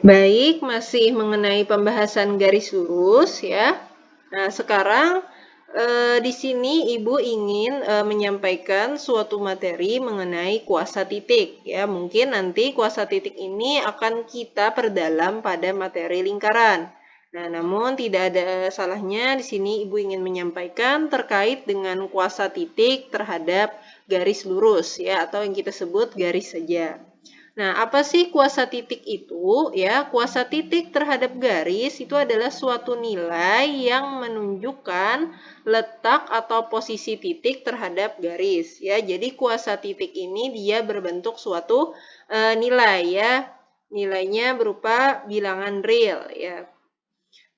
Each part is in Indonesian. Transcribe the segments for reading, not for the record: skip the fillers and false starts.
Baik, masih mengenai pembahasan garis lurus ya. Nah, sekarang di sini Ibu ingin menyampaikan suatu materi mengenai kuasa titik ya. Mungkin nanti kuasa titik ini akan kita perdalam pada materi lingkaran. Nah, namun tidak ada salahnya di sini Ibu ingin menyampaikan terkait dengan kuasa titik terhadap garis lurus ya, atau yang kita sebut garis saja. Nah, apa sih kuasa titik itu? Ya, kuasa titik terhadap garis itu adalah suatu nilai yang menunjukkan letak atau posisi titik terhadap garis. Ya, jadi kuasa titik ini dia berbentuk suatu nilai ya. Nilainya berupa bilangan real ya.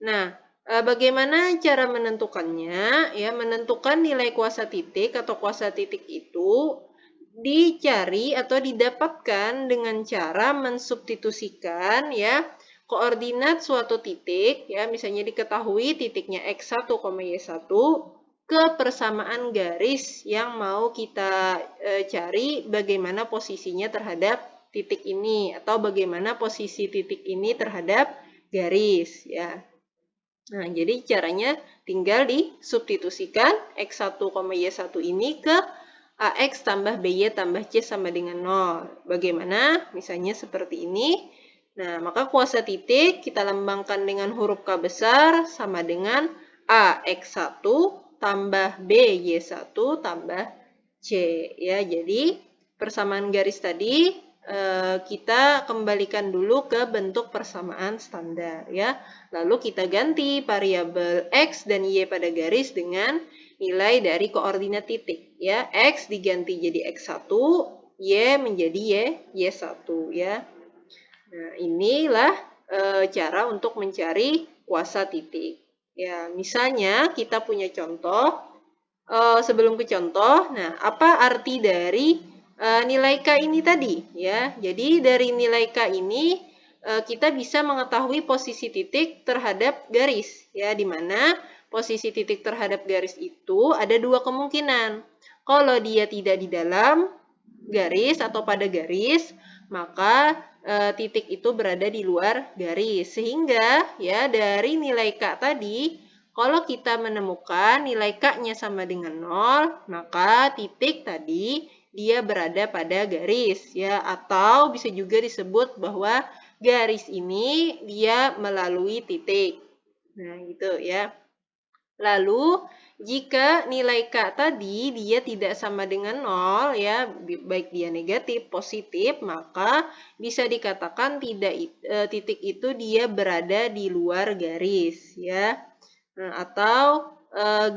Nah, bagaimana cara menentukannya? Ya, menentukan nilai kuasa titik atau kuasa titik itu dicari atau didapatkan dengan cara mensubstitusikan ya koordinat suatu titik ya, misalnya diketahui titiknya x1, y1 ke persamaan garis yang mau kita cari bagaimana posisinya terhadap titik ini atau bagaimana posisi titik ini terhadap garis ya. Nah, jadi caranya tinggal disubstitusikan x1, y1 ini ke ax tambah by tambah c sama dengan 0. Bagaimana? Misalnya seperti ini. Nah, maka kuasa titik kita lambangkan dengan huruf K besar sama dengan ax1 tambah by1 tambah c. Ya, jadi persamaan garis tadi kita kembalikan dulu ke bentuk persamaan standar ya. Lalu kita ganti variabel x dan y pada garis dengan nilai dari koordinat titik ya. X diganti jadi x1, y menjadi y1 ya. Nah, inilah cara untuk mencari kuasa titik. Ya, misalnya kita punya contoh. Sebelum ke contoh, nah apa arti dari nilai K ini tadi ya? Jadi dari nilai K ini kita bisa mengetahui posisi titik terhadap garis ya, di mana posisi titik terhadap garis itu ada dua kemungkinan. Kalau dia tidak di dalam garis atau pada garis, maka titik itu berada di luar garis. Sehingga ya dari nilai K tadi, kalau kita menemukan nilai K-nya sama dengan 0, maka titik tadi dia berada pada garis ya, atau bisa juga disebut bahwa garis ini dia melalui titik. Nah, gitu ya. Lalu, jika nilai K tadi dia tidak sama dengan 0 ya, baik dia negatif, positif, maka bisa dikatakan titik itu dia berada di luar garis ya. Nah, atau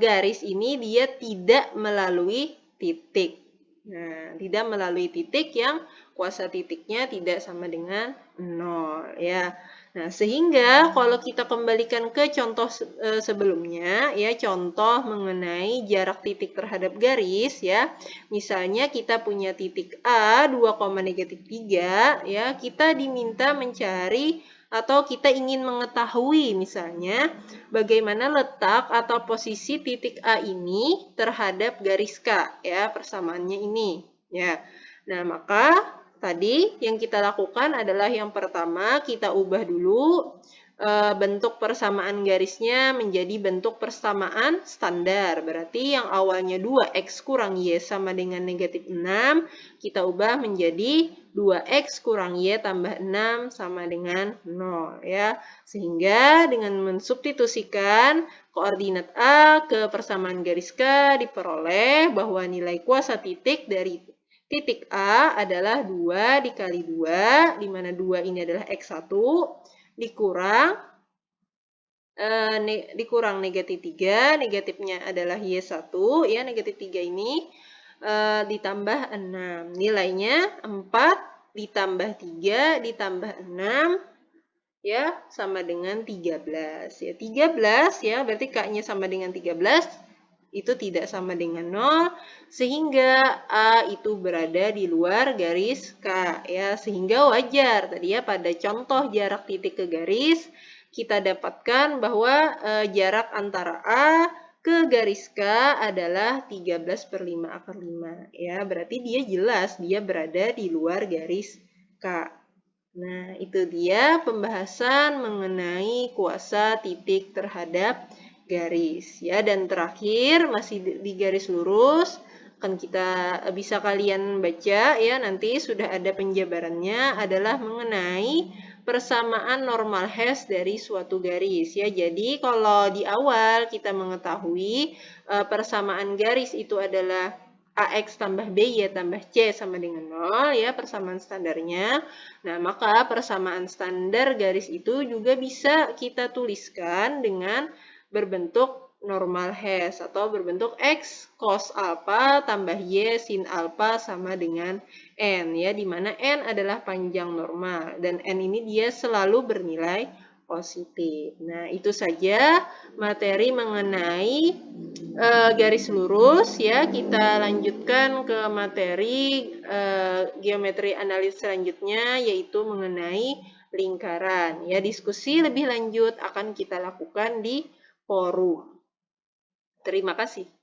garis ini dia tidak melalui titik. Nah, tidak melalui titik yang kuasa titiknya tidak sama dengan 0 ya. Nah, sehingga kalau kita kembalikan ke contoh sebelumnya ya, contoh mengenai jarak titik terhadap garis ya. Misalnya kita punya titik A 2,-3 ya, kita diminta mencari atau kita ingin mengetahui misalnya bagaimana letak atau posisi titik A ini terhadap garis K ya, persamaannya ini ya. Nah, maka tadi yang kita lakukan adalah yang pertama kita ubah dulu bentuk persamaan garisnya menjadi bentuk persamaan standar. Berarti yang awalnya 2x kurang y sama dengan negatif 6, kita ubah menjadi 2x kurang y tambah 6 sama dengan 0 ya. Sehingga dengan mensubstitusikan koordinat A ke persamaan garis K diperoleh bahwa nilai kuasa titik dari titik A adalah 2 dikali 2, di mana 2 ini adalah x1, dikurang negatif 3, negatifnya adalah y1, ya negatif 3 ini ditambah 6. Nilainya 4 ditambah 3 ditambah 6 ya sama dengan 13 ya. 13 ya, berarti K-nya sama dengan 13, itu tidak sama dengan 0, sehingga A itu berada di luar garis K ya, sehingga wajar tadi ya pada contoh jarak titik ke garis kita dapatkan bahwa jarak antara A ke garis K adalah 13/5 akar 5 ya, berarti dia jelas dia berada di luar garis K. Nah, itu dia pembahasan mengenai kuasa titik terhadap garis ya. Dan terakhir masih di garis lurus akan kita bisa kalian baca ya, nanti sudah ada penjabarannya adalah mengenai persamaan normal hash dari suatu garis ya. Jadi kalau di awal kita mengetahui persamaan garis itu adalah AX tambah BY tambah C sama dengan 0 ya, persamaan standarnya. Nah, maka persamaan standar garis itu juga bisa kita tuliskan dengan berbentuk normal hash atau berbentuk X cos alpha tambah Y sin alpha sama dengan N ya, di mana N adalah panjang normal dan N ini dia selalu bernilai positif. Nah, itu saja materi mengenai garis lurus ya. Kita lanjutkan ke materi geometri analis selanjutnya, yaitu mengenai lingkaran ya. Diskusi lebih lanjut akan kita lakukan di forum. Terima kasih.